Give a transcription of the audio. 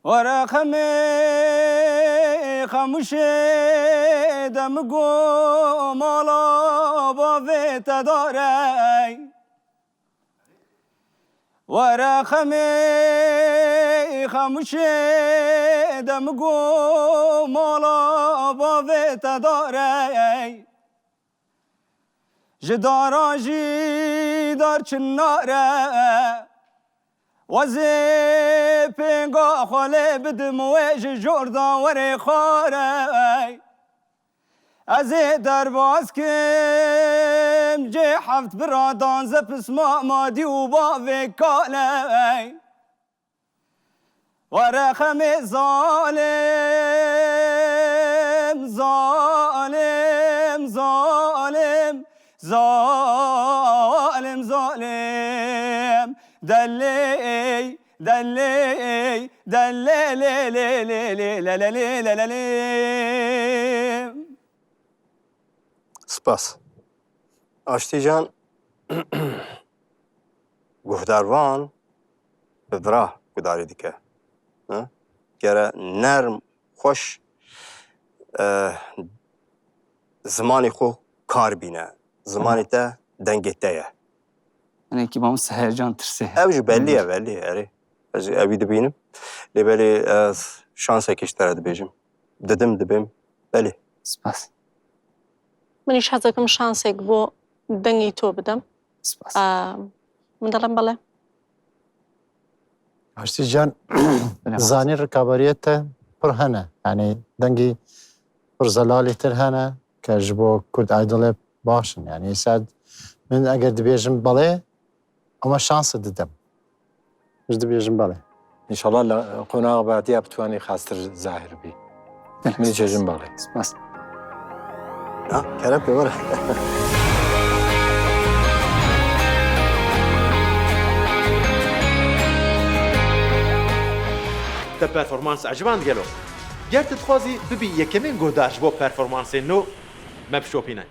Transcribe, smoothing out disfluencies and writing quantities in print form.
ورقمي خموشي دمگو مالا باوی تداری ورقمي خموشي دمگو مالا باوی تداری جدارا جی دار چناره وزي بينغا خالي بدم ويجي جوردا وري خاري ازي درباز كم جي حفت برادان زبس مادي وبافي كالي ورخمي ظالم ظالم ظالم ظالم ظالم دلي دلي دلي لي لي لي لي لا لا لي لا لا لي سپاس. آشتیجان گهداروان بدرا گداری دیگه. گره نرم خوش زمانی خو کار بینه. زمانی تا دنگتیه. أنا كي بامس هيجان ترسيه اوج belliye eri. Evi dibînim. Lê belê ez şansek iştere dibêjim. Didim dibim. Belê. سپاس منیش حەزەکەم شانسێک بۆ دەنگی تۆ بدەم. سپاس من دەڵێم بەڵێ. آشتیجان زانی ڕکابەریەتە پڕ هەنە. یعنی دەنگی پڕ زەلالی تر هەنە کە ji بۆ کورد ئایدڵێ باشن. یعنی ئێستا من ئەگەر دەبێژم بەڵێ ئەمە شانسە ددەم. ش دەبێژم بەڵێ. ئینشەڵڵا لە قۆناغ بەهاتیا بتوانێ خاستر زاهر بی. منی چێژم بەڵێ. سپاس Ha, kerem pê were. Te performans ecvan gelo. Ger tu dixwazî bibî yekemîn guhdaş bo performansên nû me bişopîne.